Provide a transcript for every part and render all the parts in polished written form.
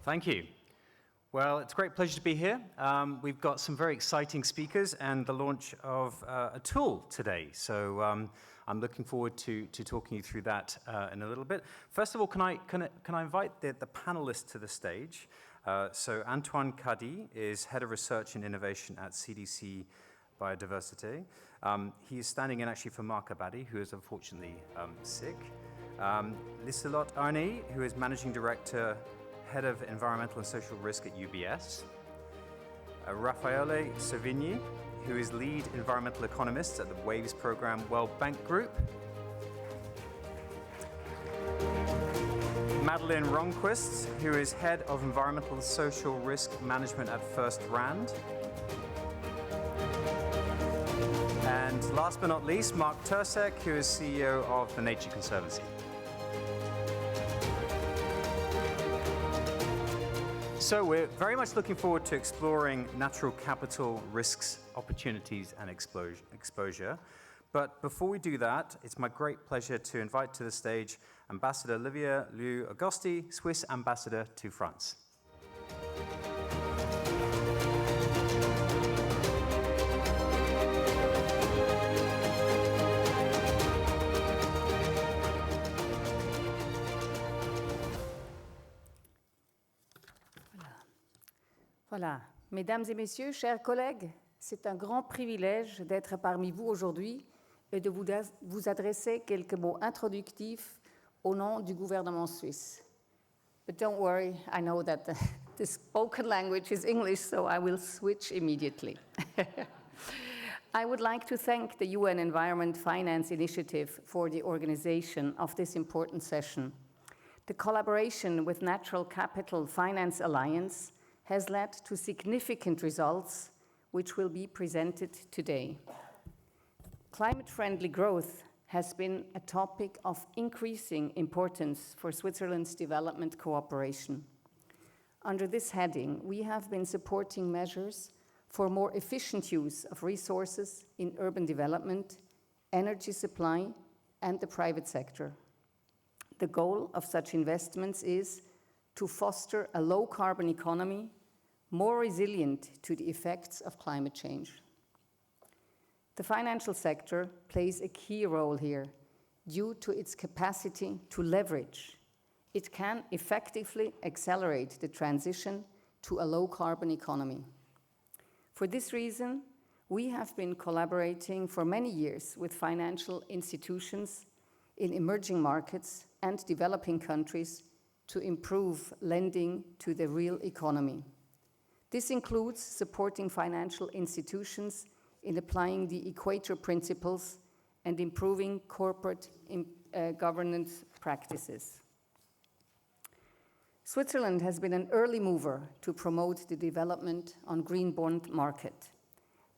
Thank you. Well, it's a great pleasure to be here. We've got some very exciting speakers and the launch of a tool today. So I'm looking forward to talking you through that in a little bit. First of all, can I invite the panelists to the stage? So Antoine Caddy is Head of Research and Innovation at CDC Biodiversité. He is standing in actually for Marc Abadie, who is unfortunately sick. Liselotte Arney, who is Managing Director, Head of Environmental and Social Risk at UBS. Raffaele Savigny, who is Lead Environmental Economist at the WAVES Program World Bank Group. Madeleine Ronquest, who is Head of Environmental and Social Risk Management at First Rand. And last but not least, Marc Tercek, who is CEO of the Nature Conservancy. So we're very much looking forward to exploring natural capital risks, opportunities, and exposure. But before we do that, it's my great pleasure to invite to the stage Ambassador Livia Agosti, Swiss Ambassador to France. Voilà. Mesdames et messieurs, chers collègues, c'est un grand privilège d'être parmi vous aujourd'hui et de vous adresser quelques mots introductifs au nom du gouvernement suisse. But don't worry, I know that the spoken language is English, so I will switch immediately. I would like to thank the UN Environment Finance Initiative for the organization of this important session. The collaboration with Natural Capital Finance Alliance has led to significant results, which will be presented today. Climate-friendly growth has been a topic of increasing importance for Switzerland's development cooperation. Under this heading, we have been supporting measures for more efficient use of resources in urban development, energy supply, and the private sector. The goal of such investments is to foster a low-carbon economy more resilient to the effects of climate change. The financial sector plays a key role here due to its capacity to leverage. It can effectively accelerate the transition to a low-carbon economy. For this reason, we have been collaborating for many years with financial institutions in emerging markets and developing countries to improve lending to the real economy. This includes supporting financial institutions in applying the Equator Principles and improving corporate governance practices. Switzerland has been an early mover to promote the development on green bond market.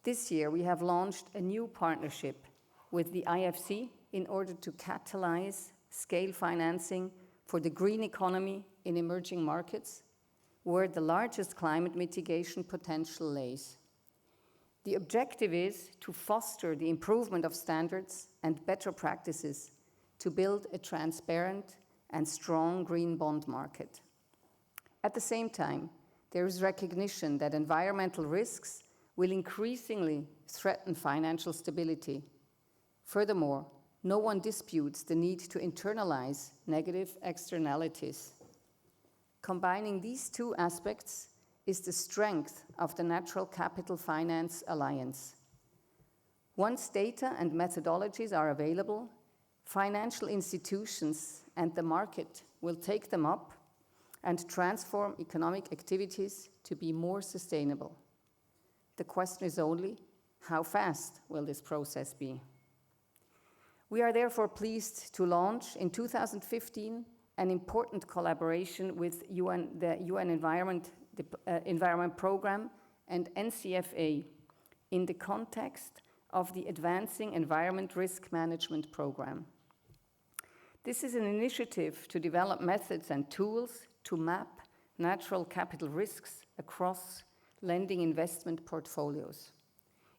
This year, we have launched a new partnership with the IFC in order to catalyze scale financing for the green economy in emerging markets, where the largest climate mitigation potential lays. The objective is to foster the improvement of standards and better practices to build a transparent and strong green bond market. At the same time, there is recognition that environmental risks will increasingly threaten financial stability. Furthermore, no one disputes the need to internalize negative externalities. Combining these two aspects is the strength of the Natural Capital Finance Alliance. Once data and methodologies are available, financial institutions and the market will take them up and transform economic activities to be more sustainable. The question is only, how fast will this process be? We are therefore pleased to launch in 2015 an important collaboration with the UN Environment Program and NCFA in the context of the Advancing Environment Risk Management Program. This is an initiative to develop methods and tools to map natural capital risks across lending investment portfolios.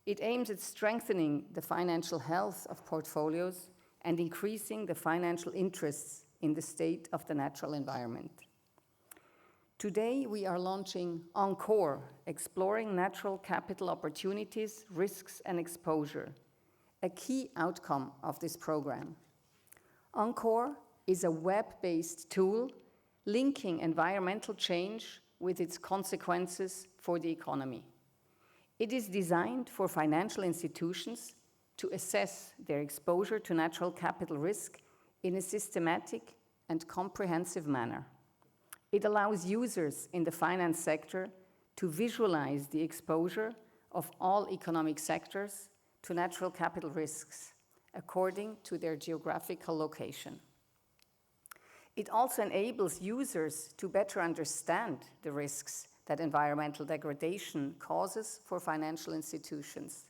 It aims at strengthening the financial health of portfolios and increasing the financial interests in the state of the natural environment. Today, we are launching Encore, Exploring Natural Capital Opportunities, Risks and Exposure, a key outcome of this program. Encore is a web-based tool linking environmental change with its consequences for the economy. It is designed for financial institutions to assess their exposure to natural capital risk in a systematic and comprehensive manner. It allows users in the finance sector to visualize the exposure of all economic sectors to natural capital risks according to their geographical location. It also enables users to better understand the risks that environmental degradation causes for financial institutions.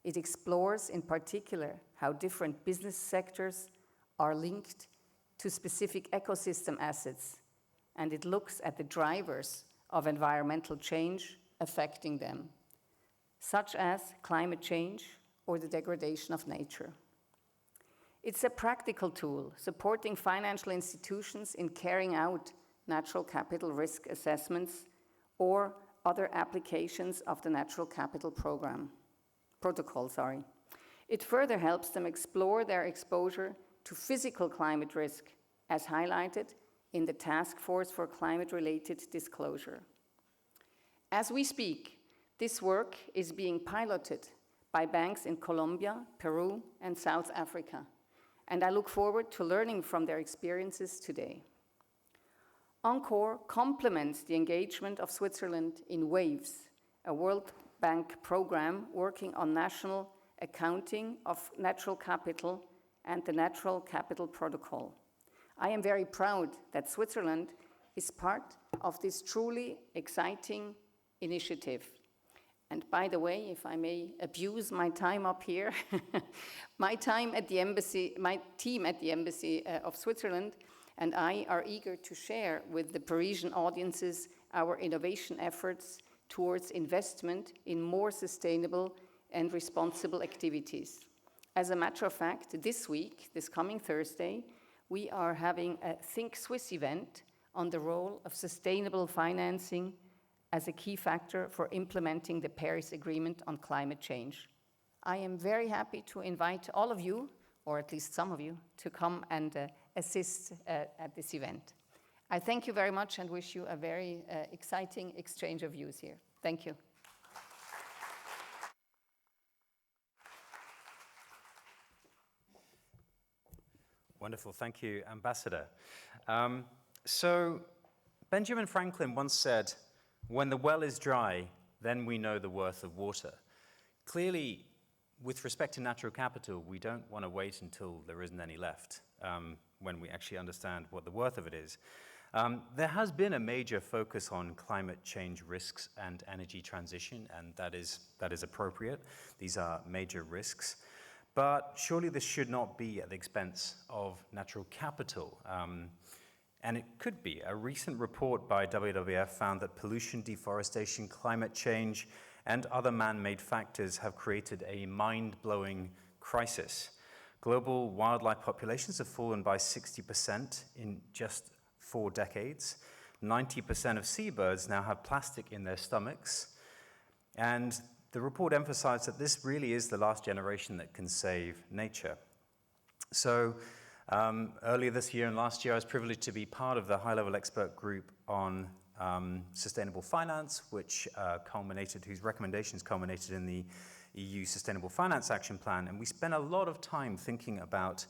It explores in particular how different business sectors are linked to specific ecosystem assets, and it looks at the drivers of environmental change affecting them, such as climate change or the degradation of nature. It's a practical tool supporting financial institutions in carrying out natural capital risk assessments or other applications of the Natural Capital Protocol. It further helps them explore their exposure to physical climate risk, as highlighted in the Task Force for Climate-Related Disclosure. As we speak, this work is being piloted by banks in Colombia, Peru, and South Africa, and I look forward to learning from their experiences today. Encore complements the engagement of Switzerland in WAVES, a World Bank program working on national accounting of natural capital and the Natural Capital Protocol. I am very proud that Switzerland is part of this truly exciting initiative. And by the way, if I may abuse my time up here, my team at the Embassy of Switzerland and I are eager to share with the Parisian audiences our innovation efforts towards investment in more sustainable and responsible activities. As a matter of fact, this week, this coming Thursday, we are having a Think Swiss event on the role of sustainable financing as a key factor for implementing the Paris Agreement on climate change. I am very happy to invite all of you, or at least some of you, to come and assist at this event. I thank you very much and wish you a very exciting exchange of views here. Thank you. Wonderful, thank you, Ambassador. So Benjamin Franklin once said, "When the well is dry, then we know the worth of water." Clearly, with respect to natural capital, we don't want to wait until there isn't any left when we actually understand what the worth of it is. There has been a major focus on climate change risks and energy transition, and that is appropriate. These are major risks. But surely this should not be at the expense of natural capital. And it could be. A recent report by WWF found that pollution, deforestation, climate change, and other man-made factors have created a mind-blowing crisis. Global wildlife populations have fallen by 60% in just 4 decades. 90% of seabirds now have plastic in their stomachs. And the report emphasized that this really is the last generation that can save nature. So earlier this year and last year, I was privileged to be part of the high-level expert group on sustainable finance, whose recommendations culminated in the EU Sustainable Finance Action Plan. And we spent a lot of time thinking about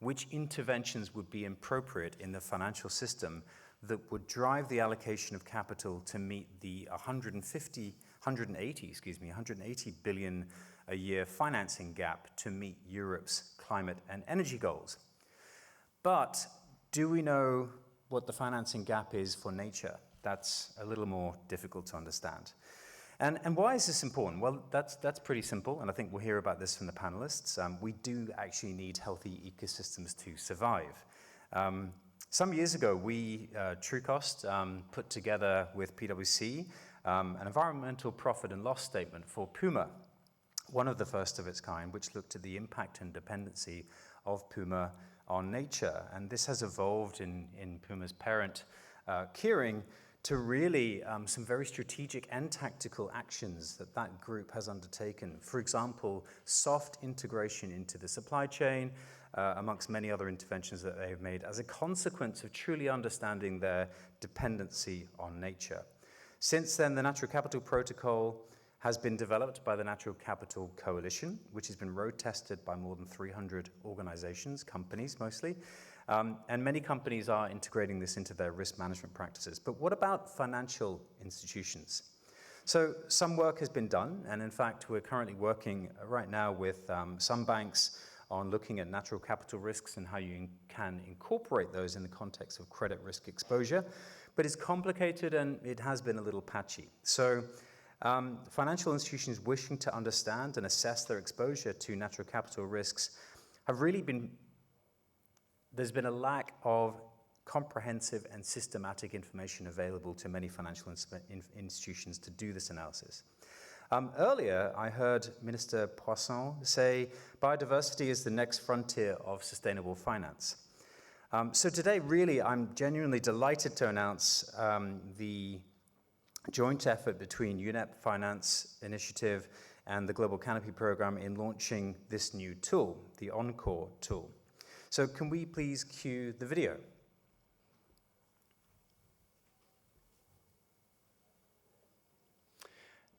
which interventions would be appropriate in the financial system that would drive the allocation of capital to meet the 180 billion a year financing gap to meet Europe's climate and energy goals. But do we know what the financing gap is for nature? That's a little more difficult to understand. And why is this important? Well, that's pretty simple, and I think we'll hear about this from the panelists. We do actually need healthy ecosystems to survive. Some years ago, we, Trucost, put together with PwC an environmental profit and loss statement for Puma, one of the first of its kind, which looked at the impact and dependency of Puma on nature. And this has evolved in Puma's parent, Kering, to really some very strategic and tactical actions that that group has undertaken. For example, soft integration into the supply chain, amongst many other interventions that they have made as a consequence of truly understanding their dependency on nature. Since then, the Natural Capital Protocol has been developed by the Natural Capital Coalition, which has been road tested by more than 300 organizations, companies mostly, and many companies are integrating this into their risk management practices. But what about financial institutions? So some work has been done, and in fact, we're currently working right now with some banks on looking at natural capital risks and how you can incorporate those in the context of credit risk exposure. But it's complicated and it has been a little patchy. So financial institutions wishing to understand and assess their exposure to natural capital risks have really there's been a lack of comprehensive and systematic information available to many financial institutions to do this analysis. Earlier, I heard Minister Poisson say biodiversity is the next frontier of sustainable finance. So today, really, I'm genuinely delighted to announce the joint effort between UNEP Finance Initiative and the Global Canopy Program in launching this new tool, the Encore tool. So can we please cue the video?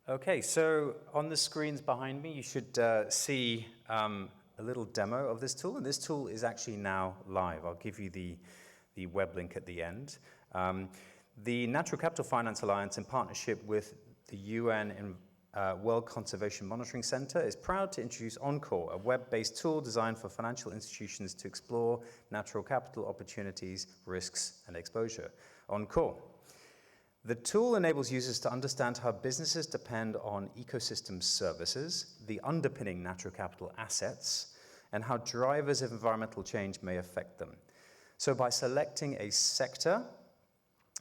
Okay, so on the screens behind me, you should see a little demo of this tool, and this tool is actually now live. I'll give you the web link at the end. The Natural Capital Finance Alliance, in partnership with the UN World Conservation Monitoring Center, is proud to introduce Encore, a web-based tool designed for financial institutions to explore natural capital opportunities, risks, and exposure. Encore. The tool enables users to understand how businesses depend on ecosystem services, the underpinning natural capital assets, and how drivers of environmental change may affect them. So by selecting a sector,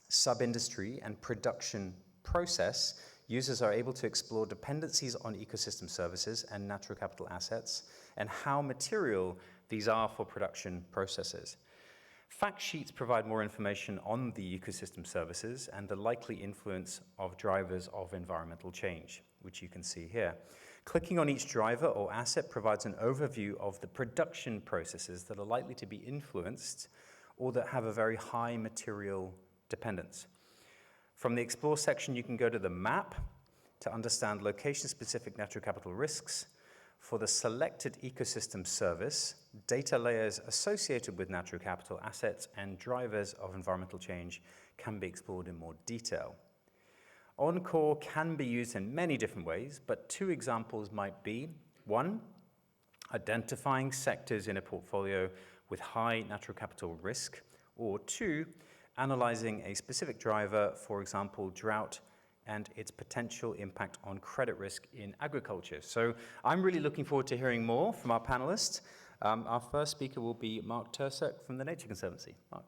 sub-industry, and production process, users are able to explore dependencies on ecosystem services and natural capital assets, and how material these are for production processes. Fact sheets provide more information on the ecosystem services and the likely influence of drivers of environmental change, which you can see here. Clicking on each driver or asset provides an overview of the production processes that are likely to be influenced or that have a very high material dependence. From the Explore section, you can go to the map to understand location-specific natural capital risks. For the selected ecosystem service, data layers associated with natural capital assets and drivers of environmental change can be explored in more detail. Encore can be used in many different ways, but two examples might be: one, identifying sectors in a portfolio with high natural capital risk, or two, analyzing a specific driver, for example, drought, and its potential impact on credit risk in agriculture. So I'm really looking forward to hearing more from our panelists. Our first speaker will be Marc Tercek from the Nature Conservancy. Marc.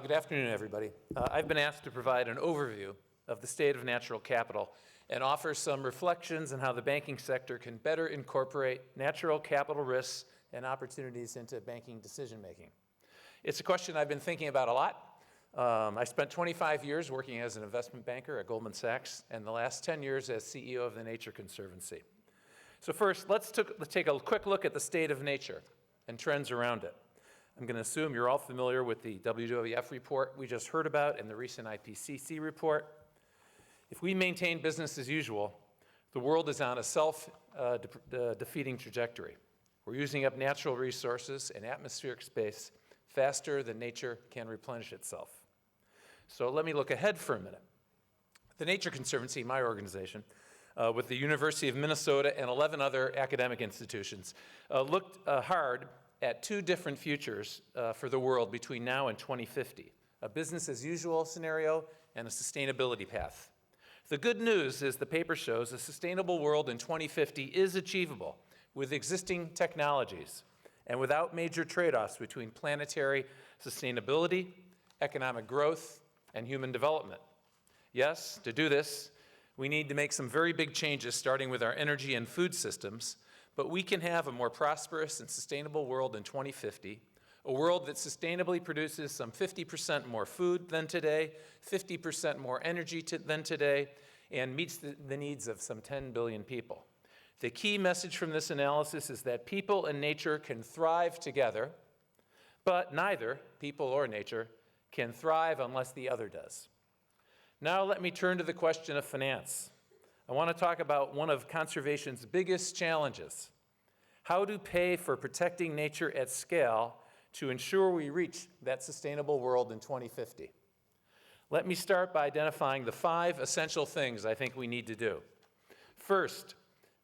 Good afternoon, everybody. I've been asked to provide an overview of the state of natural capital and offer some reflections on how the banking sector can better incorporate natural capital risks and opportunities into banking decision-making. It's a question I've been thinking about a lot. I spent 25 years working as an investment banker at Goldman Sachs, and the last 10 years as CEO of the Nature Conservancy. So first, let's take a quick look at the state of nature and trends around it. I'm going to assume you're all familiar with the WWF report we just heard about and the recent IPCC report. If we maintain business as usual, the world is on a self-defeating trajectory. We're using up natural resources and atmospheric space faster than nature can replenish itself. So let me look ahead for a minute. The Nature Conservancy, my organization, with the University of Minnesota and 11 other academic institutions, looked hard at two different futures for the world between now and 2050, a business as usual scenario and a sustainability path. The good news is the paper shows a sustainable world in 2050 is achievable with existing technologies and without major trade-offs between planetary sustainability, economic growth, and human development. Yes, to do this, we need to make some very big changes, starting with our energy and food systems, but we can have a more prosperous and sustainable world in 2050 A world that sustainably produces some 50% more food than today, 50% more energy than today, and meets the needs of some 10 billion people. The key message from this analysis is that people and nature can thrive together, but neither people or nature can thrive unless the other does. Now let me turn to the question of finance. I want to talk about one of conservation's biggest challenges: how to pay for protecting nature at scale to ensure we reach that sustainable world in 2050. Let me start by identifying the 5 essential things I think we need to do. First,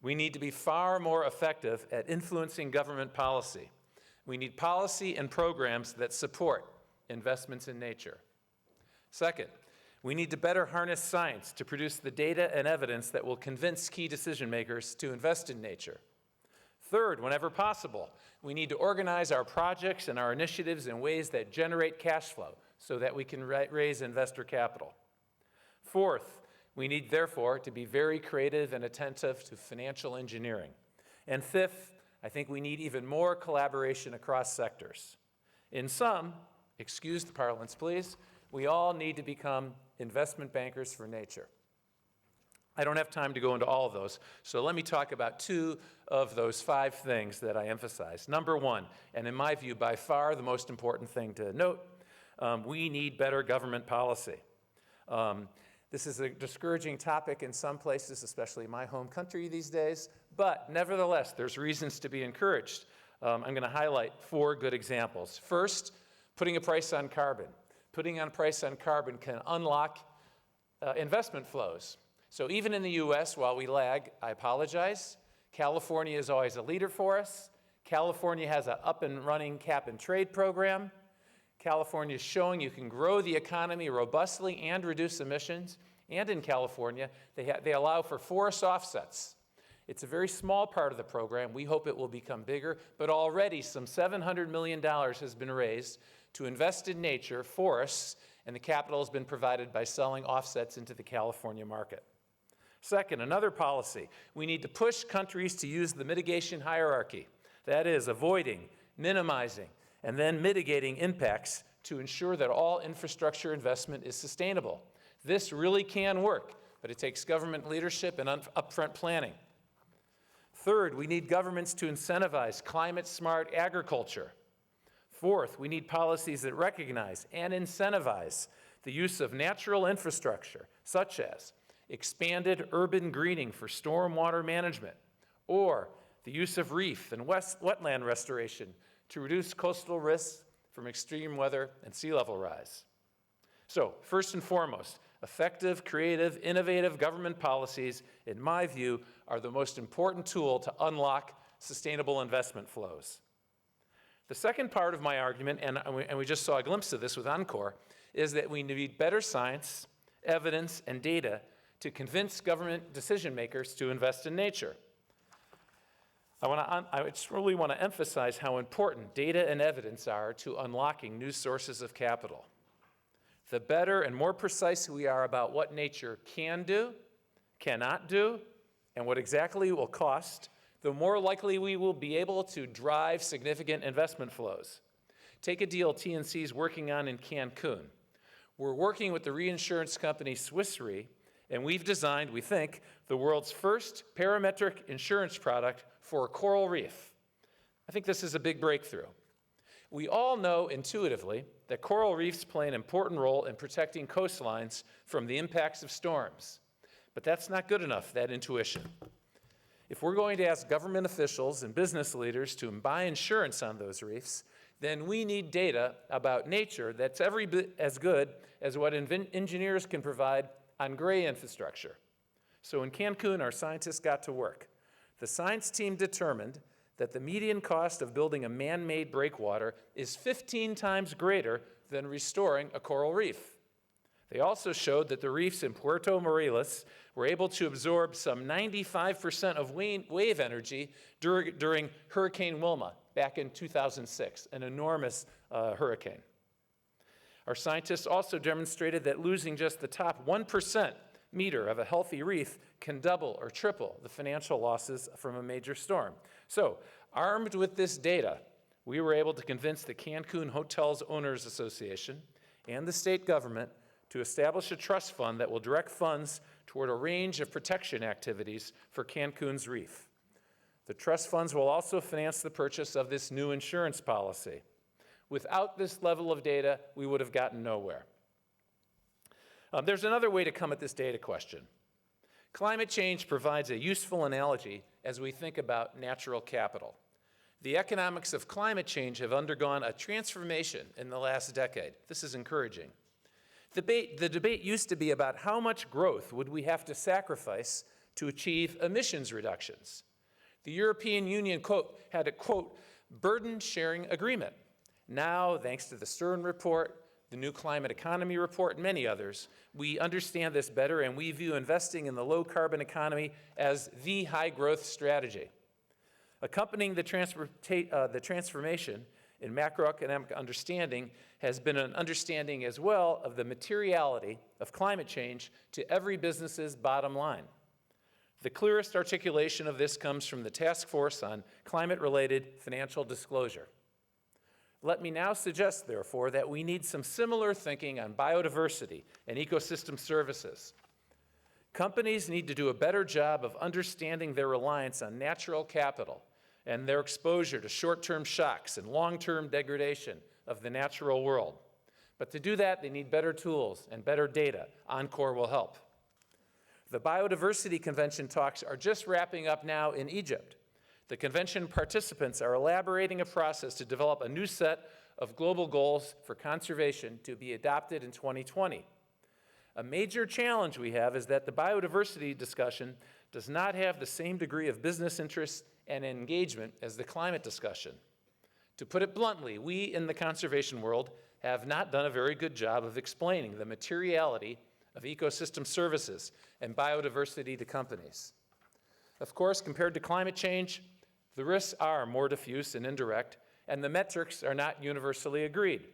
we need to be far more effective at influencing government policy. We need policy and programs that support investments in nature. Second, we need to better harness science to produce the data and evidence that will convince key decision makers to invest in nature. Third, whenever possible, we need to organize our projects and our initiatives in ways that generate cash flow so that we can raise investor capital. Fourth, we need, therefore, to be very creative and attentive to financial engineering. And fifth, I think we need even more collaboration across sectors. In sum, excuse the parlance, please, we all need to become investment bankers for nature. I don't have time to go into all of those, so let me talk about 2 of those 5 things that I emphasize. Number 1, and in my view, by far the most important thing to note, we need better government policy. This is a discouraging topic in some places, especially my home country these days, but nevertheless, there's reasons to be encouraged. I'm going to highlight 4 good examples. First, putting a price on carbon. Putting a price on carbon can unlock investment flows. So even in the US, while we lag, I apologize, California is always a leader for us. California has an up and running cap and trade program. California is showing you can grow the economy robustly and reduce emissions. And in California, they allow for forest offsets. It's a very small part of the program. We hope it will become bigger, but already some $700 million has been raised to invest in nature, forests, and the capital has been provided by selling offsets into the California market. Second, another policy, we need to push countries to use the mitigation hierarchy. That is, avoiding, minimizing, and then mitigating impacts to ensure that all infrastructure investment is sustainable. This really can work, but it takes government leadership and upfront planning. Third, we need governments to incentivize climate-smart agriculture. Fourth, we need policies that recognize and incentivize the use of natural infrastructure, such as expanded urban greening for stormwater management, or the use of reef and wetland restoration to reduce coastal risks from extreme weather and sea level rise. So, first and foremost, effective, creative, innovative government policies, in my view, are the most important tool to unlock sustainable investment flows. The second part of my argument, and we just saw a glimpse of this with Encore, is that we need better science, evidence, and data to convince government decision makers to invest in nature. I just really want to emphasize how important data and evidence are to unlocking new sources of capital. The better and more precise we are about what nature can do, cannot do, and what exactly it will cost, the more likely we will be able to drive significant investment flows. Take a deal TNC is working on in Cancun. We're working with the reinsurance company Swiss Re, and we've designed, we think, the world's first parametric insurance product for a coral reef. I think this is a big breakthrough. We all know intuitively that coral reefs play an important role in protecting coastlines from the impacts of storms. But that's not good enough, that intuition. If we're going to ask government officials and business leaders to buy insurance on those reefs, then we need data about nature that's every bit as good as what engineers can provide on gray infrastructure. So in Cancun, our scientists got to work. The science team determined that the median cost of building a man-made breakwater is 15 times greater than restoring a coral reef. They also showed that the reefs in Puerto Morelos were able to absorb some 95% of wave energy during Hurricane Wilma back in 2006, an enormous hurricane. Our scientists also demonstrated that losing just the top 1% meter of a healthy reef can double or triple the financial losses from a major storm. So, armed with this data, we were able to convince the Cancun Hotels Owners Association and the state government to establish a trust fund that will direct funds toward a range of protection activities for Cancun's reef. The trust funds will also finance the purchase of this new insurance policy. Without this level of data, we would have gotten nowhere. There's another way to come at this data question. Climate change provides a useful analogy as we think about natural capital. The economics of climate change have undergone a transformation in the last decade. This is encouraging. The debate used to be about how much growth would we have to sacrifice to achieve emissions reductions. The European Union, had a, quote, burden-sharing agreement. Now, thanks to the Stern Report, the New Climate Economy Report, and many others, we understand this better, and we view investing in the low-carbon economy as the high-growth strategy. Accompanying the transformation in macroeconomic understanding has been an understanding as well of the materiality of climate change to every business's bottom line. The clearest articulation of this comes from the Task Force on Climate-Related Financial Disclosure. Let me now suggest, therefore, that we need some similar thinking on biodiversity and ecosystem services. Companies need to do a better job of understanding their reliance on natural capital and their exposure to short-term shocks and long-term degradation of the natural world. But to do that, they need better tools and better data. Encore will help. The Biodiversity Convention talks are just wrapping up now in Egypt. The convention participants are elaborating a process to develop a new set of global goals for conservation to be adopted in 2020. A major challenge we have is that the biodiversity discussion does not have the same degree of business interest and engagement as the climate discussion. To put it bluntly, we in the conservation world have not done a very good job of explaining the materiality of ecosystem services and biodiversity to companies. Of course, compared to climate change, the risks are more diffuse and indirect, and the metrics are not universally agreed.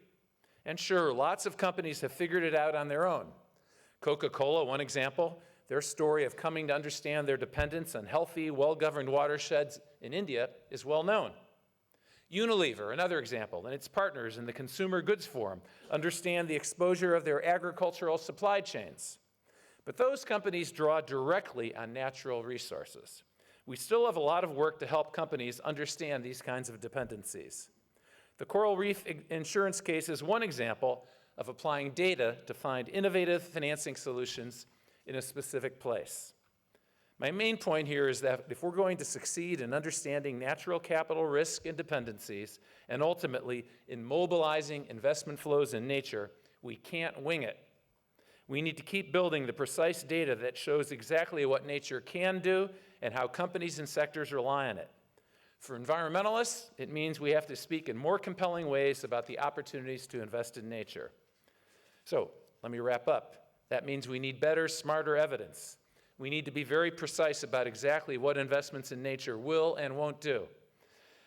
And sure, lots of companies have figured it out on their own. Coca-Cola, one example, their story of coming to understand their dependence on healthy, well-governed watersheds in India is well known. Unilever, another example, and its partners in the Consumer Goods Forum understand the exposure of their agricultural supply chains. But those companies draw directly on natural resources. We still have a lot of work to help companies understand these kinds of dependencies. The coral reef insurance case is one example of applying data to find innovative financing solutions in a specific place. My main point here is that if we're going to succeed in understanding natural capital risk and dependencies, and ultimately in mobilizing investment flows in nature, we can't wing it. We need to keep building the precise data that shows exactly what nature can do and how companies and sectors rely on it. For environmentalists, it means we have to speak in more compelling ways about the opportunities to invest in nature. So, let me wrap up. That means we need better, smarter evidence. We need to be very precise about exactly what investments in nature will and won't do,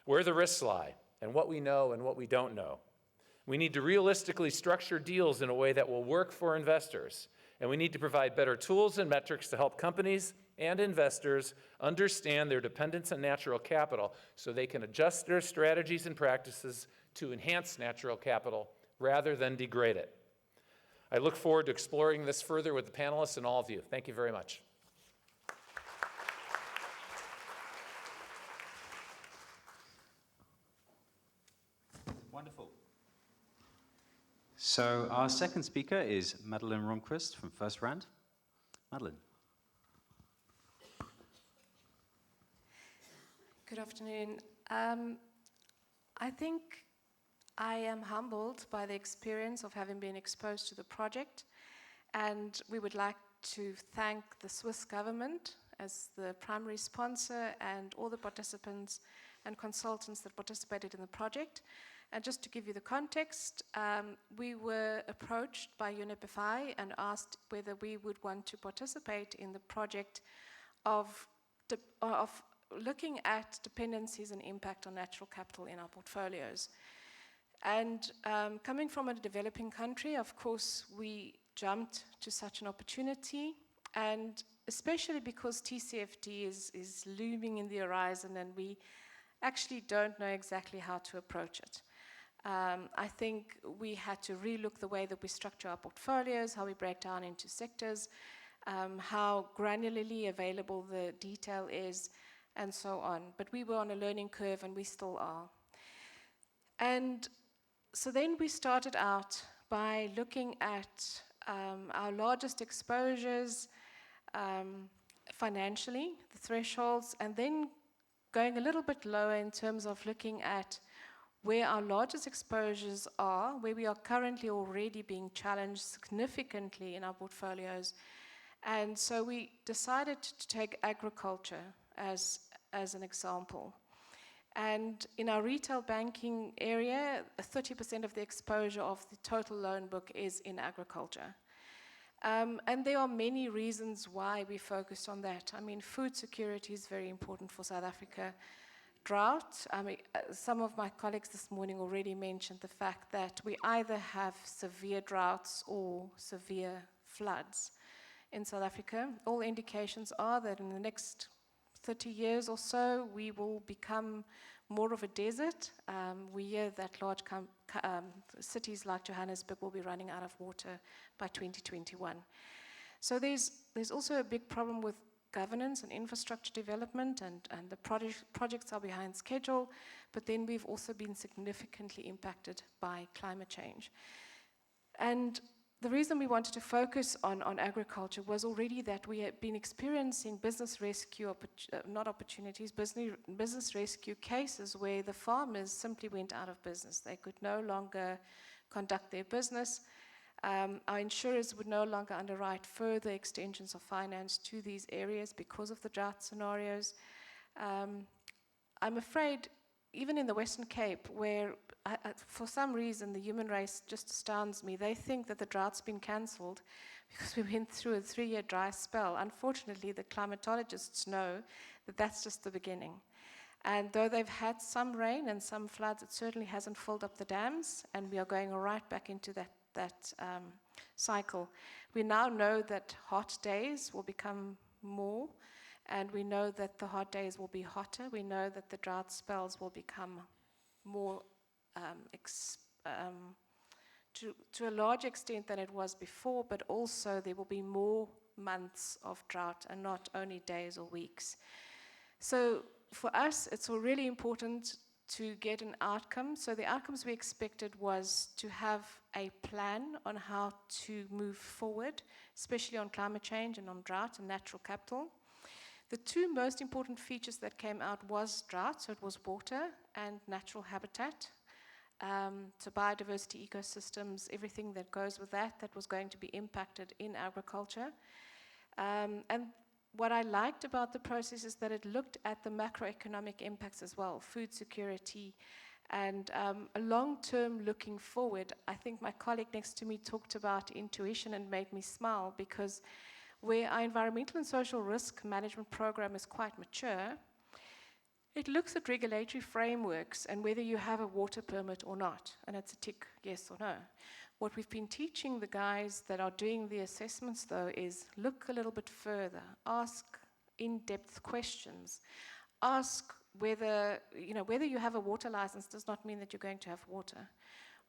where the risks lie, and what we know and what we don't know. We need to realistically structure deals in a way that will work for investors, and we need to provide better tools and metrics to help companies and investors understand their dependence on natural capital so they can adjust their strategies and practices to enhance natural capital rather than degrade it. I look forward to exploring this further with the panelists and all of you. Thank you very much. Wonderful. So our second speaker is Madeleine Ronquest from First Rand. Madeleine. Good afternoon. I think I am humbled by the experience of having been exposed to the project, and we would like to thank the Swiss government as the primary sponsor and all the participants and consultants that participated in the project. And just to give you the context, we were approached by UNEP and asked whether we would want to participate in the project of looking at dependencies and impact on natural capital in our portfolios. And coming from a developing country, of course, we jumped to such an opportunity, and especially because TCFD is looming in the horizon, and we actually don't know exactly how to approach it. I think we had to relook the way that we structure our portfolios, how we break down into sectors, how granularly available the detail is, and so on. But we were on a learning curve, and we still are. And so then we started out by looking at our largest exposures financially, the thresholds, and then going a little bit lower in terms of looking at where our largest exposures are, where we are currently already being challenged significantly in our portfolios. And so we decided to take agriculture as an example. And in our retail banking area, 30% of the exposure of the total loan book is in agriculture. And there are many reasons why we focused on that. I mean, food security is very important for South Africa. Drought, some of my colleagues this morning already mentioned the fact that we either have severe droughts or severe floods in South Africa. All indications are that in the next 30 years or so, we will become more of a desert. We hear that large cities like Johannesburg will be running out of water by 2021. So there's also a big problem with governance and infrastructure development, and the projects are behind schedule, but then we've also been significantly impacted by climate change. And the reason we wanted to focus on agriculture was already that we had been experiencing business rescue, business rescue cases where the farmers simply went out of business. They could no longer conduct their business. Our insurers would no longer underwrite further extensions of finance to these areas because of the drought scenarios. I'm afraid, even in the Western Cape, where for some reason the human race just astounds me, they think that the drought's been cancelled because we went through a 3-year dry spell. Unfortunately, the climatologists know that that's just the beginning. And though they've had some rain and some floods, it certainly hasn't filled up the dams, and we are going right back into that cycle. We now know that hot days will become more, and we know that the hot days will be hotter. We know that the drought spells will become more to a large extent than it was before, but also there will be more months of drought and not only days or weeks. So for us, it's really important to get an outcome. So the outcomes we expected was to have a plan on how to move forward, especially on climate change and on drought and natural capital. The two most important features that came out was drought, so it was water and natural habitat. So biodiversity, ecosystems, everything that goes with that was going to be impacted in agriculture. And what I liked about the process is that it looked at the macroeconomic impacts as well, food security, and a long-term looking forward. I think my colleague next to me talked about intuition and made me smile, because where our environmental and social risk management program is quite mature, it looks at regulatory frameworks and whether you have a water permit or not, and it's a tick, yes or no. What we've been teaching the guys that are doing the assessments, though, is look a little bit further, ask in-depth questions, ask whether you have a water license does not mean that you're going to have water.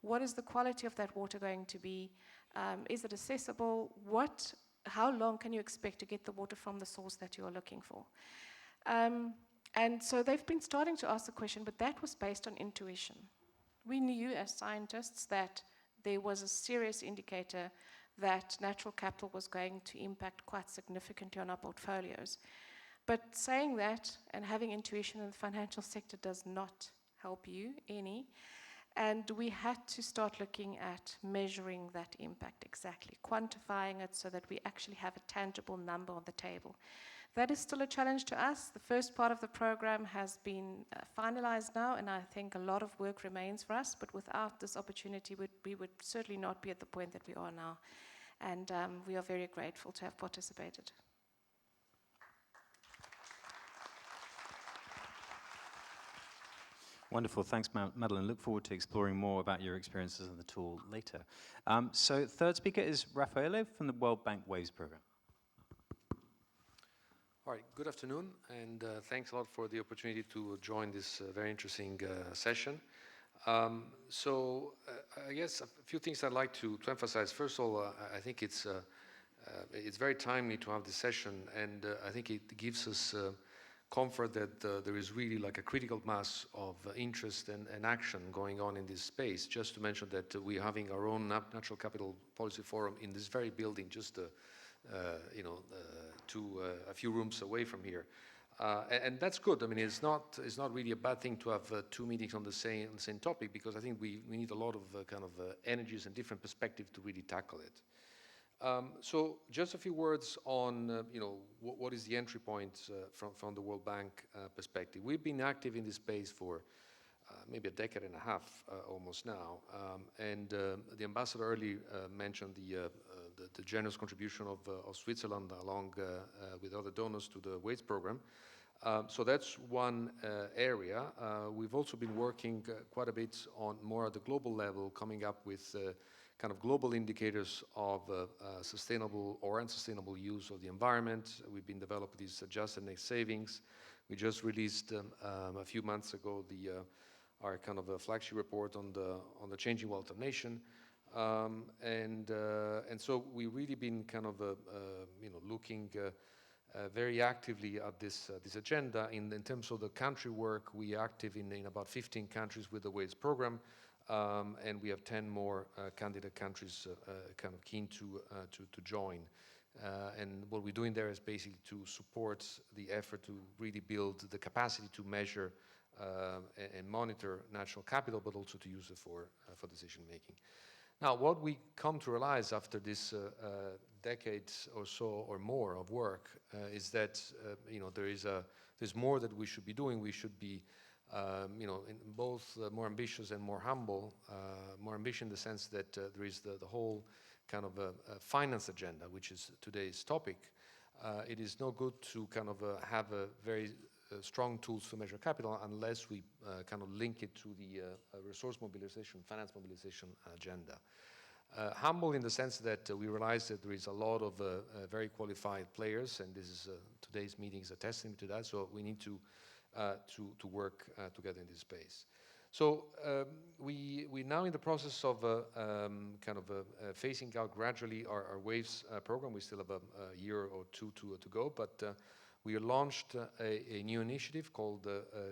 What is the quality of that water going to be? Is it accessible? How long can you expect to get the water from the source that you are looking for? And so they've been starting to ask the question, but that was based on intuition. We knew as scientists that there was a serious indicator that natural capital was going to impact quite significantly on our portfolios. But saying that and having intuition in the financial sector does not help you any. And we had to start looking at measuring that impact exactly, quantifying it so that we actually have a tangible number on the table. That is still a challenge to us. The first part of the program has been finalized now, and I think a lot of work remains for us, but without this opportunity, we would certainly not be at the point that we are now. And we are very grateful to have participated. Wonderful, thanks Madeleine. Look forward to exploring more about your experiences of the tool later. So third speaker is Raffaele from the World Bank WAVES program. All right, good afternoon, and thanks a lot for the opportunity to join this very interesting session. I guess a few things I'd like to emphasize. First of all, I think it's very timely to have this session, and I think it gives us comfort that there is really like a critical mass of interest and action going on in this space. Just to mention that we're having our own Natural Capital Policy Forum in this very building, just a few rooms away from here, and that's good. I mean, it's not really a bad thing to have two meetings on the same topic, because I think we need a lot of energies and different perspectives to really tackle it. So just a few words on what is the entry point from the World Bank perspective. We've been active in this space for maybe a decade and a half almost now, and the ambassador earlier mentioned the generous contribution of Switzerland along with other donors to the WAITS program. So that's one area. We've also been working quite a bit on more at the global level, coming up with kind of global indicators of sustainable or unsustainable use of the environment. We've been developing these adjusted net savings. We just released a few months ago our kind of a flagship report on the changing wealth of nation. And so we've really been kind of looking very actively at this agenda. In terms of the country work, we are active in about 15 countries with the WAITS program, and we have 10 more candidate countries kind of keen to join. And what we're doing there is basically to support the effort to really build the capacity to measure and monitor natural capital, but also to use it for decision making. Now, what we come to realize after this decades or so or more of work is that there's more that we should be doing. We should be in both more ambitious and more humble. More ambitious in the sense that there is the whole kind of finance agenda, which is today's topic. It is no good to kind of have a very strong tools to measure capital unless we kind of link it to the resource mobilization, finance mobilization agenda. Humble in the sense that we realize that there is a lot of very qualified players, and this is today's meeting is a testimony to that. So we need to work together in this space. So we're now in the process of phasing out gradually our WAVES program. We still have a year or two to go, but we launched a new initiative called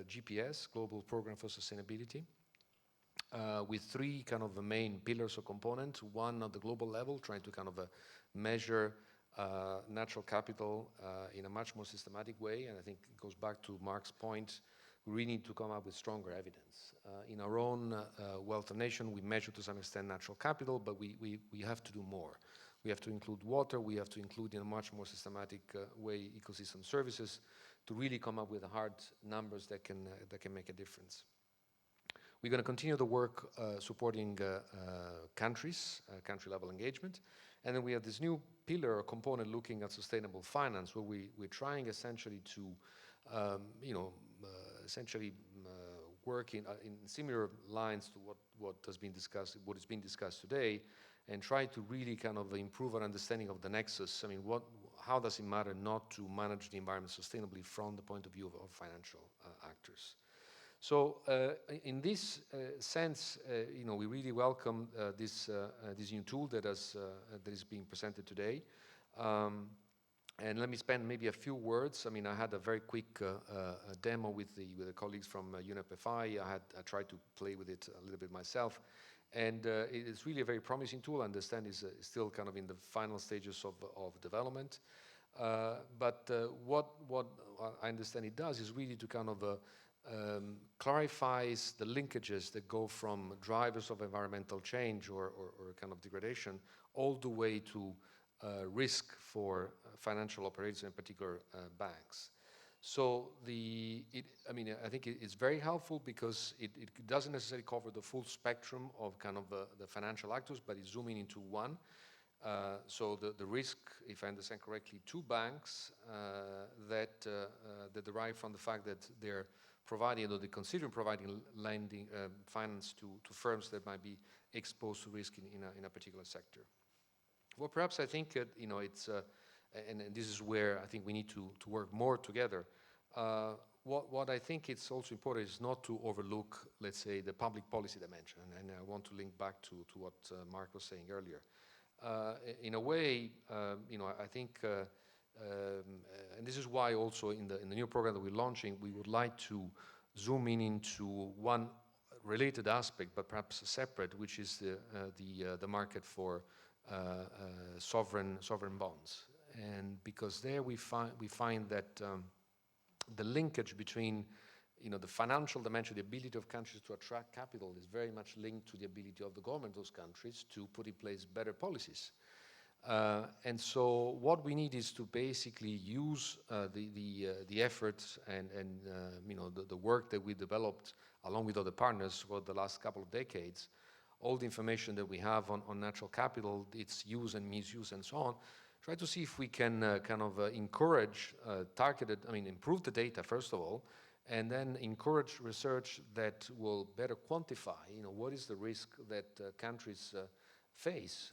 GPS, Global Program for Sustainability, with three kind of main pillars or components. One at the global level, trying to kind of measure natural capital in a much more systematic way. And I think it goes back to Marc's point, we really need to come up with stronger evidence. In our own wealth of nation, we measure to some extent natural capital, but we have to do more. We have to include water. We have to include in a much more systematic way ecosystem services to really come up with hard numbers that can make a difference. We're going to continue the work supporting countries, country-level engagement, and then we have this new pillar or component looking at sustainable finance, where we're trying essentially to, work in similar lines to what has been discussed, what is being discussed today, and try to really kind of improve our understanding of the nexus. I mean, how does it matter not to manage the environment sustainably from the point of view of financial actors? So in this sense, we really welcome this new tool that is being presented today. And let me spend maybe a few words. I mean, I had a very quick demo with the colleagues from UNEP. I tried to play with it a little bit myself. And it is really a very promising tool. I understand it's still kind of in the final stages of development. But what I understand it does is really to kind of clarifies the linkages that go from drivers of environmental change or kind of degradation all the way to risk for financial operators, in particular banks. So I think it's very helpful because it doesn't necessarily cover the full spectrum of kind of the financial actors, but it's zooming into one. So the risk, if I understand correctly, to banks that derive from the fact that they're providing, or they consider providing lending finance to firms that might be exposed to risk in a particular sector. Well, perhaps I think it's And this is where I think we need to work more together. What I think it's also important is not to overlook, let's say, the public policy dimension. And I want to link back to what Marc was saying earlier. In a way, I think, and this is why also in the new program that we're launching, we would like to zoom in into one related aspect, but perhaps separate, which is the market for sovereign bonds. And because there we find that the linkage between the financial dimension, the ability of countries to attract capital, is very much linked to the ability of the government of those countries to put in place better policies. And so what we need is to basically use the efforts and the work that we developed along with other partners for the last couple of decades, all the information that we have on natural capital, its use and misuse and so on, try to see if we can encourage improve the data first of all, and then encourage research that will better quantify, what is the risk that countries face,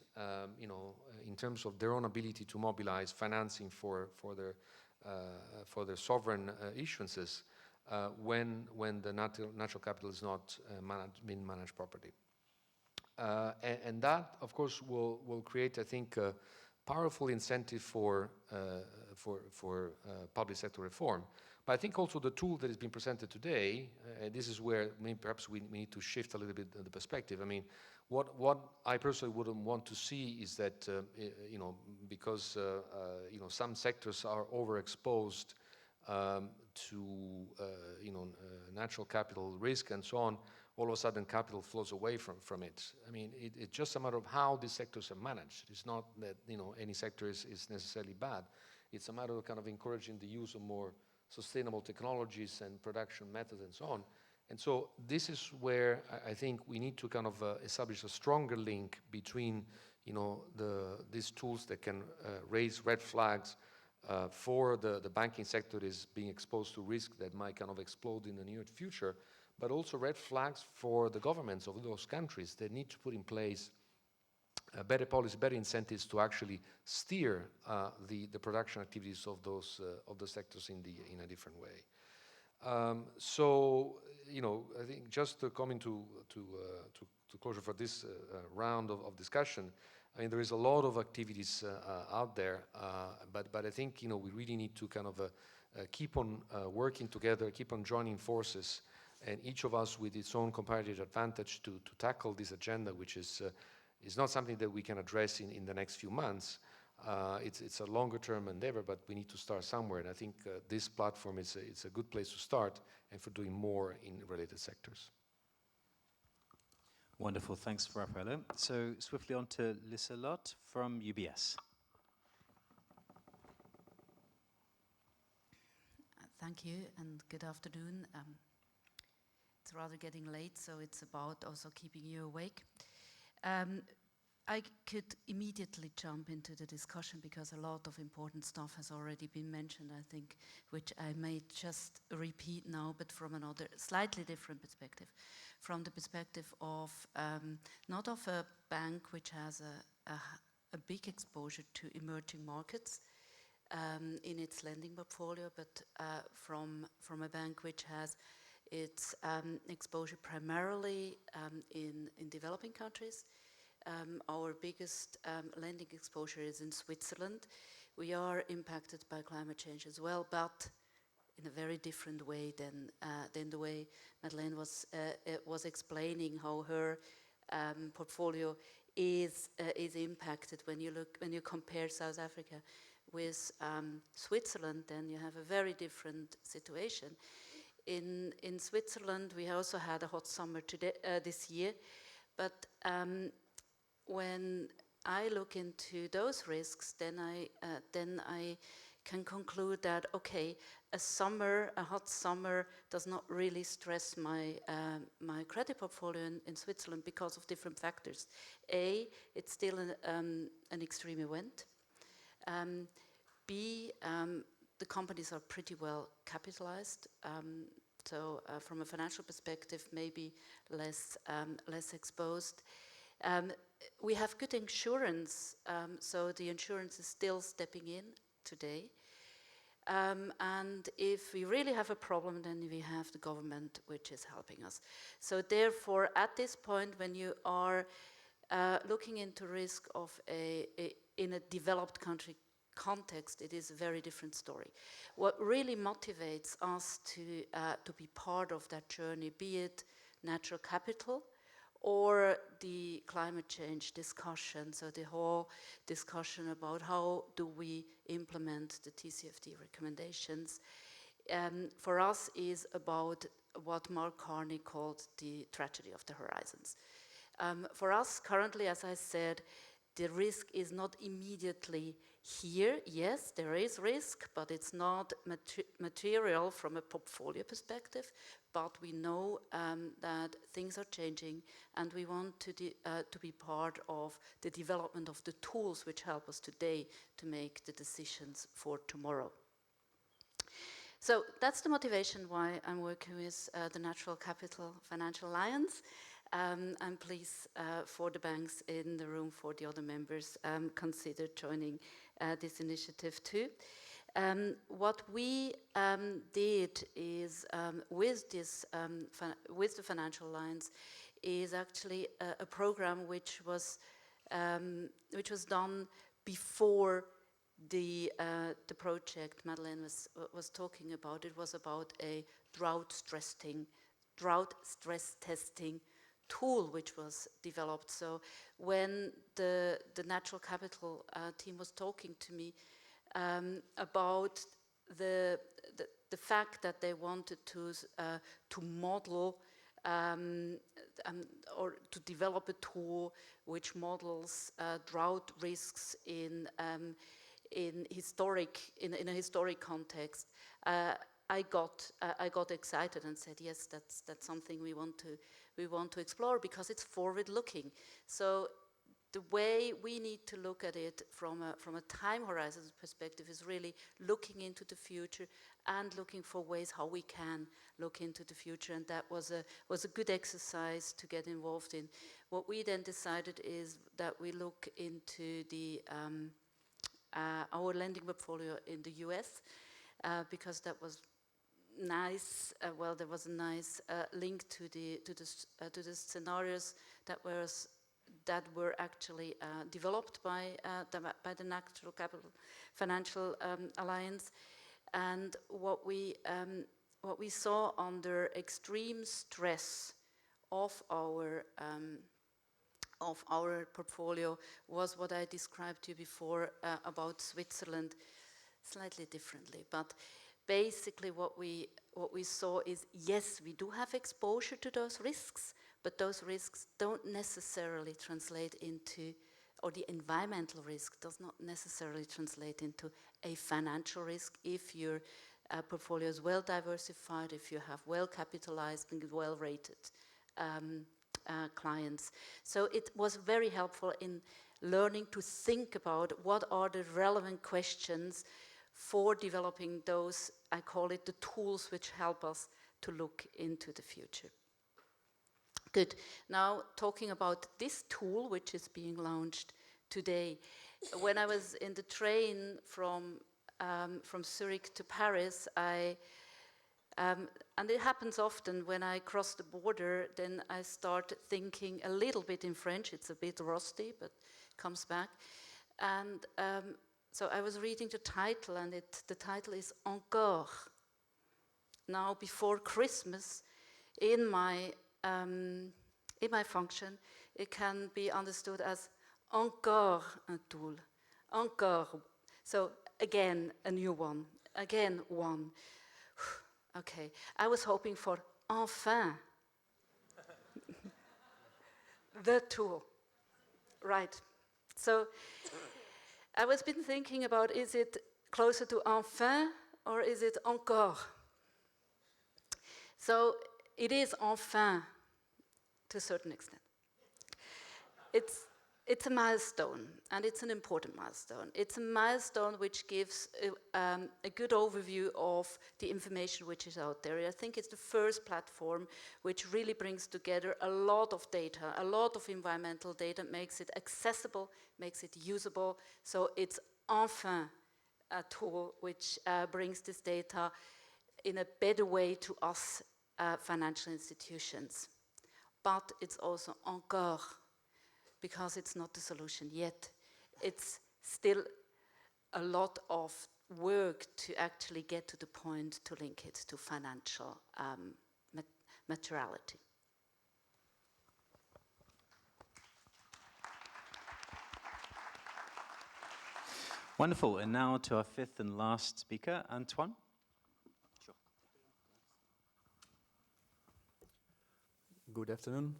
in terms of their own ability to mobilize financing for their sovereign issuances when the natural capital is not being managed properly. And that, of course, will create, I think, a powerful incentive for public sector reform. But I think also the tool that has been presented today, this is where maybe perhaps we need to shift a little bit the perspective. I mean, what I personally wouldn't want to see is that, because some sectors are overexposed to natural capital risk and so on, all of a sudden capital flows away from it. I mean, it's just a matter of how these sectors are managed. It's not that any sector is necessarily bad. It's a matter of kind of encouraging the use of more sustainable technologies and production methods and so on. And so this is where I think we need to kind of establish a stronger link between these tools that can raise red flags for the banking sector is being exposed to risk that might kind of explode in the near future, but also red flags for the governments of those countries that need to put in place better policy, better incentives to actually steer the production activities of those sectors in a different way. So I think just to come into to closure for this round of discussion, I mean there is a lot of activities out there, but I think we really need to kind of keep on working together, keep on joining forces, and each of us with its own comparative advantage to tackle this agenda, which is not something that we can address in the next few months. It's a longer term endeavor, but we need to start somewhere. And I think this platform it's a good place to start and for doing more in related sectors. Wonderful, thanks, Raffaello. So swiftly on to Liselott from UBS. Thank you and good afternoon. It's rather getting late, so it's about also keeping you awake. I could immediately jump into the discussion because a lot of important stuff has already been mentioned, I think, which I may just repeat now, but from another slightly different perspective. From the perspective of not of a bank which has a big exposure to emerging markets in its lending portfolio, but from a bank which has its exposure primarily in developing countries. Our biggest lending exposure is in Switzerland. We are impacted by climate change as well, but in a very different way than the way Madeleine was explaining how her portfolio is impacted. When you compare South Africa with Switzerland, then you have a very different situation. In Switzerland, we also had a hot summer this year, but when I look into those risks, then I can conclude that okay, a hot summer does not really stress my credit portfolio in Switzerland because of different factors. A, it's still an extreme event. B, the companies are pretty well capitalized, so from a financial perspective, maybe less exposed. We have good insurance, so the insurance is still stepping in today. And if we really have a problem, then we have the government which is helping us. So therefore, at this point, when you are looking into risk of in a developed country context, it is a very different story. What really motivates us to be part of that journey, be it natural capital or the climate change discussion, so the whole discussion about how do we implement the TCFD recommendations, for us is about what Marc called the tragedy of the horizons. For us currently, as I said, the risk is not immediately here. Yes, there is risk, but it's not material from a portfolio perspective. But we know that things are changing, and we want to be part of the development of the tools which help us today to make the decisions for tomorrow. So that's the motivation why I'm working with the Natural Capital Financial Alliance. And please, for the banks in the room, for the other members, consider joining this initiative too. What we did is with the Financial Alliance is actually a program which was done before the project Madeleine was talking about. It was about a drought stress testing tool which was developed. So when the natural capital team was talking to me about the fact that they wanted to model or to develop a tool which models drought risks in a historic context, I got excited and said, yes, that's something we want to explore, because it's forward-looking. So the way we need to look at it from a time horizon perspective is really looking into the future and looking for ways how we can look into the future. And that was a good exercise to get involved in. What we then decided is that we look into our lending portfolio in the US, because that was nice. There was a nice link to the scenarios that were actually developed by the Natural Capital Financial Alliance. And what we saw under extreme stress of our portfolio was what I described to you before about Switzerland, slightly differently. But basically what we saw is, yes, we do have exposure to those risks, but those risks don't necessarily translate into, or the environmental risk does not necessarily translate into a financial risk if your portfolio is well diversified, if you have well capitalized and well rated clients. So it was very helpful in learning to think about what are the relevant questions for developing those, I call it the tools which help us to look into the future. Good. Now, talking about this tool which is being launched today. When I was in the train from Zurich to Paris, and it happens often when I cross the border, then I start thinking a little bit in French. It's a bit rusty, but comes back. And so I was reading the title, and the title is Encore. Now, before Christmas, in my function, it can be understood as encore un tool. Encore. So again, a new one. Again, one. Okay. I was hoping for enfin. The tool. Right. So I was been thinking about, is it closer to enfin or is it encore? So it is enfin to a certain extent. It's a milestone, and it's an important milestone. It's a milestone which gives a good overview of the information which is out there. I think it's the first platform which really brings together a lot of data, a lot of environmental data, makes it accessible, makes it usable. So it's enfin tool which brings this data in a better way to us financial institutions. But it's also encore, because it's not the solution yet. It's still a lot of work to actually get to the point to link it to financial materiality. Wonderful. And now to our fifth and last speaker, Antoine. Sure. Good afternoon.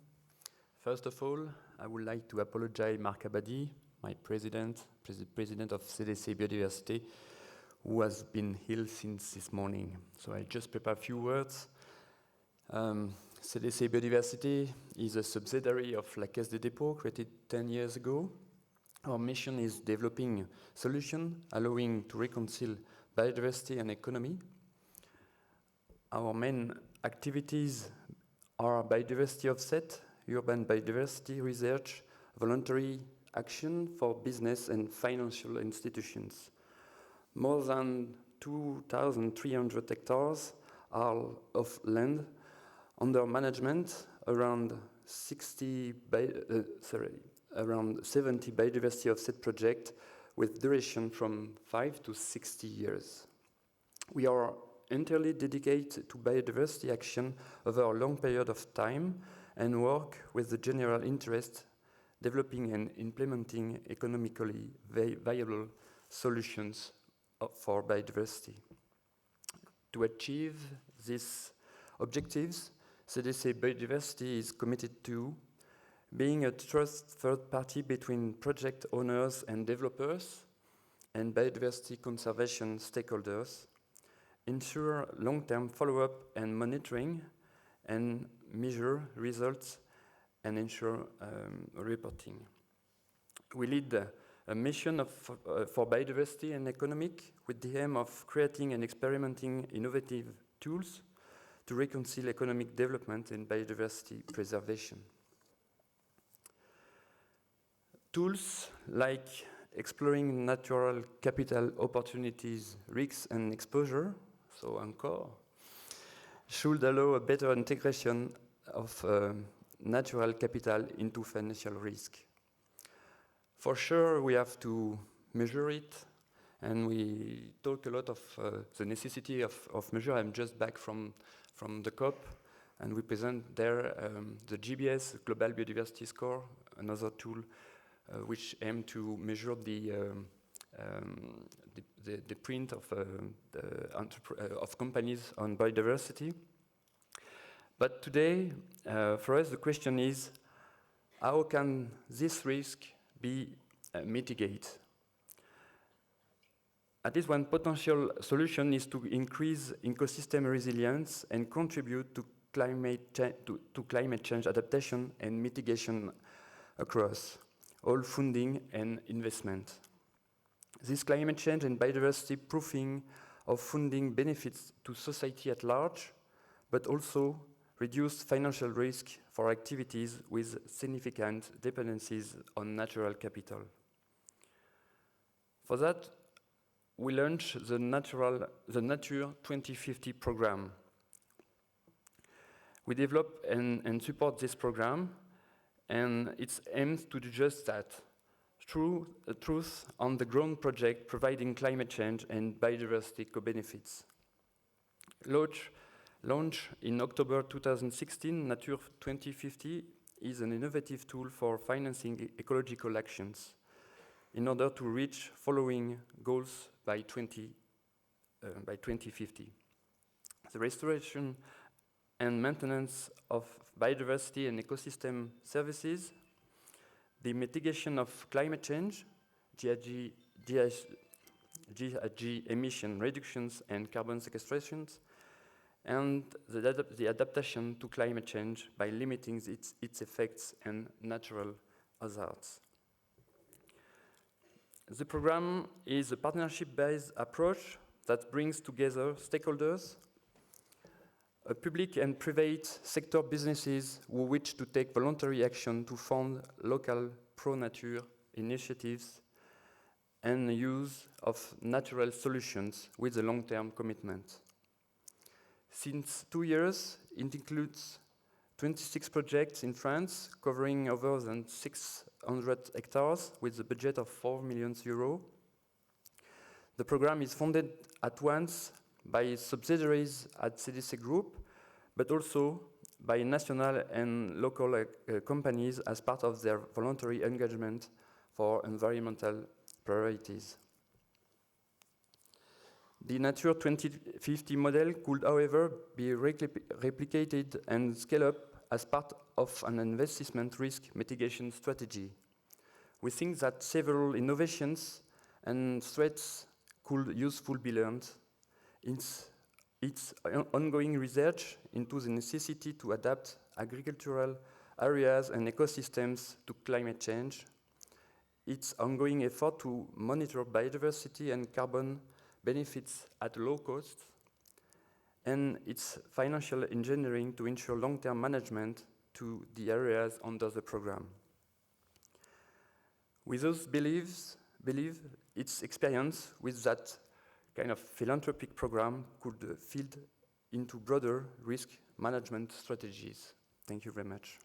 First of all, I would like to apologize Marc Abadie, my president of CDC Biodiversité, who has been ill since this morning. So I just prepare a few words. CDC Biodiversité is a subsidiary of la Caisse des Dépôts, created 10 years ago. Our mission is developing solutions allowing to reconcile biodiversity and economy. Our main activities are biodiversity offset, urban biodiversity research, voluntary action for business and financial institutions. More than 2,300 hectares are of land under management, around 70 biodiversity offset projects with duration from 5 to 60 years. We are entirely dedicated to biodiversity action over a long period of time and work with the general interest, developing and implementing economically viable solutions for biodiversity. To achieve these objectives, CDC Biodiversity is committed to being a trusted third party between project owners and developers and biodiversity conservation stakeholders, ensure long-term follow-up and monitoring, and measure results and ensure reporting. We lead a mission for biodiversity and economic with the aim of creating and experimenting innovative tools to reconcile economic development and biodiversity preservation. Tools like exploring natural capital opportunities, risks and exposure, so encore, should allow a better integration of natural capital into financial risk. For sure, we have to measure it, and we talk a lot of the necessity of measure. I'm just back from the COP, and we present there the GBS, Global Biodiversity Score, another tool which aim to measure the print of companies on biodiversity. But today, for us, the question is, how can this risk be mitigated? At least one potential solution is to increase ecosystem resilience and contribute to climate change adaptation and mitigation across all funding and investment. This climate change and biodiversity proofing of funding benefits to society at large, but also reduce financial risk for activities with significant dependencies on natural capital. For that, we launched the Nature 2050 program. We develop and support this program, and it aims to do just that, through a truth on the ground project providing climate change and biodiversity co-benefits. Launch in October 2016, Nature 2050 is an innovative tool for financing ecological actions in order to reach following goals by 2050. The restoration and maintenance of biodiversity and ecosystem services, the mitigation of climate change, GHG emission reductions and carbon sequestrations, and the adaptation to climate change by limiting its effects and natural hazards. The program is a partnership-based approach that brings together stakeholders, public and private sector businesses who wish to take voluntary action to fund local pro-nature initiatives and use of natural solutions with a long-term commitment. Since 2 years, it includes 26 projects in France, covering over than 600 hectares with a budget of 4 million euros. The program is funded at once by subsidiaries at CDC Group, but also by national and local companies as part of their voluntary engagement for environmental priorities. The Nature 2050 model could, however, be replicated and scaled up as part of an investment risk mitigation strategy. We think that several innovations and threats could usefully be learned. Its ongoing research into the necessity to adapt agricultural areas and ecosystems to climate change, its ongoing effort to monitor biodiversity and carbon benefits at low cost, and its financial engineering to ensure long-term management to the areas under the program. With those beliefs, its experience with that kind of philanthropic program could feed into broader risk management strategies. Thank you very much.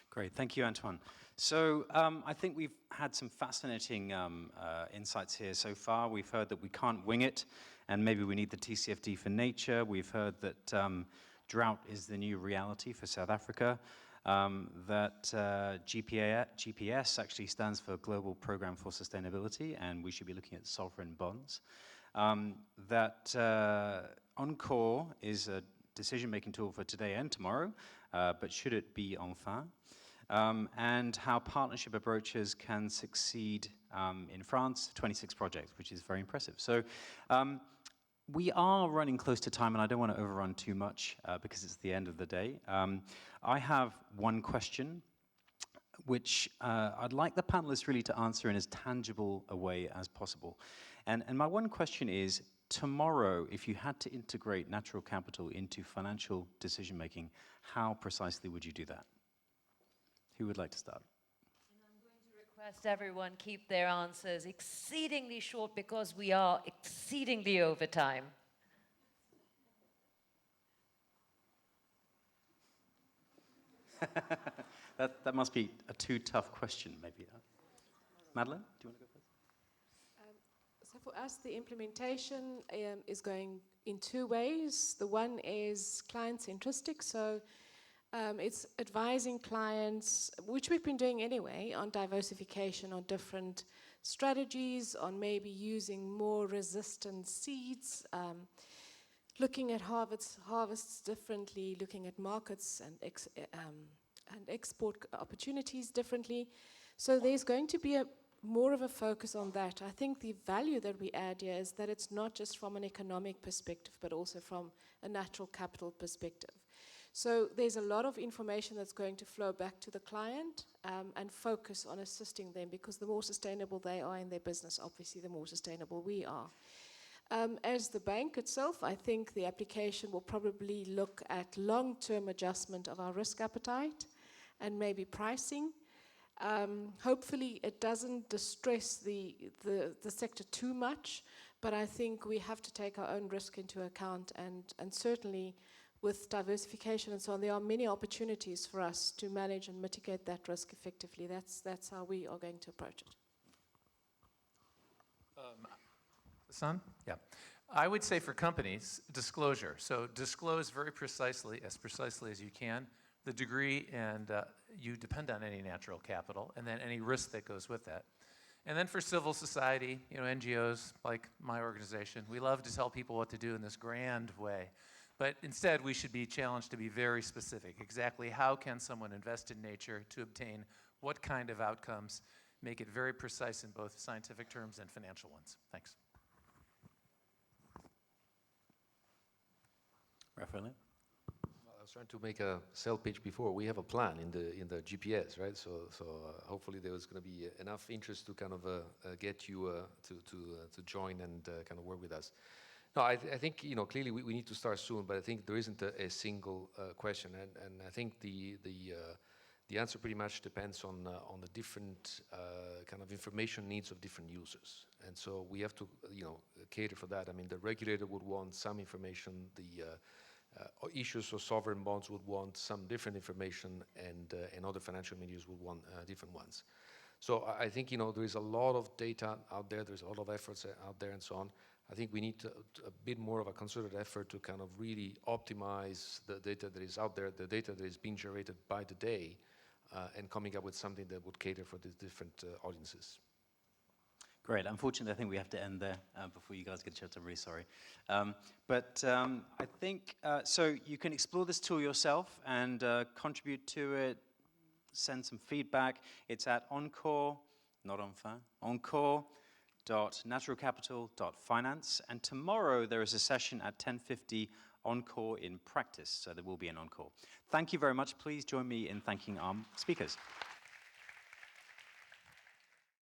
Great, thank you, Antoine. So I think we've had some fascinating insights here so far. We've heard that we can't wing it, and maybe we need the TCFD for nature. We've heard that drought is the new reality for South Africa, that GPS actually stands for Global Program for Sustainability, and we should be looking at sovereign bonds. That Encore is a decision-making tool for today and tomorrow, but should it be enfin? And how partnership approaches can succeed in France, 26 projects, which is very impressive. So we are running close to time, and I don't want to overrun too much because it's the end of the day. I have one question, which I'd like the panelists really to answer in as tangible a way as possible. And my one question is, tomorrow, if you had to integrate natural capital into financial decision-making, how precisely would you do that? Who would like to start? And I'm going to request everyone keep their answers exceedingly short because we are exceedingly over time. That must be a too tough question, maybe. Madeleine, do you want to go first? So for us, the implementation is going in two ways. The one is client-centristic, so it's advising clients, which we've been doing anyway, on diversification, on different strategies, on maybe using more resistant seeds, looking at harvests differently, looking at markets and export opportunities differently. So there's going to be more of a focus on that. I think the value that we add here is that it's not just from an economic perspective, but also from a natural capital perspective. So there's a lot of information that's going to flow back to the client and focus on assisting them, because the more sustainable they are in their business, obviously the more sustainable we are. As the bank itself, I think the application will probably look at long-term adjustment of our risk appetite and maybe pricing. Hopefully it doesn't distress the sector too much, but I think we have to take our own risk into account, and certainly with diversification and so on, there are many opportunities for us to manage and mitigate that risk effectively. That's how we are going to approach it. Hassan? Yeah. I would say for companies, disclosure. So disclose very precisely as you can, the degree and you depend on any natural capital, and then any risk that goes with that. And then for civil society, NGOs like my organization, we love to tell people what to do in this grand way. But instead, we should be challenged to be very specific. Exactly how can someone invest in nature to obtain what kind of outcomes? Make it very precise in both scientific terms and financial ones. Thanks. Raphael? I was trying to make a sales pitch before. We have a plan in the GPS, right? So hopefully there was going to be enough interest to kind of get you to join and kind of work with us. No, I think, clearly we need to start soon, but I think there isn't a single question, and I think the answer pretty much depends on the different kind of information needs of different users, and so we have to, cater for that. I mean, the regulator would want some information, the issues of sovereign bonds would want some different information, and other financial medias would want different ones. So I think, there is a lot of data out there, there's a lot of efforts out there and so on. I think we need a bit more of a concerted effort to kind of really optimize the data that is out there, the data that is being generated by the day, and coming up with something that would cater for the different audiences. Great. Unfortunately, I think we have to end there before you guys get a chance. I'm really sorry. I think, so you can explore this tool yourself and contribute to it, send some feedback. It's at Encore, not Enfin, encore.naturalcapital.finance. And tomorrow there is a session at 10:50, Encore in practice. So there will be an Encore. Thank you very much. Please join me in thanking our speakers.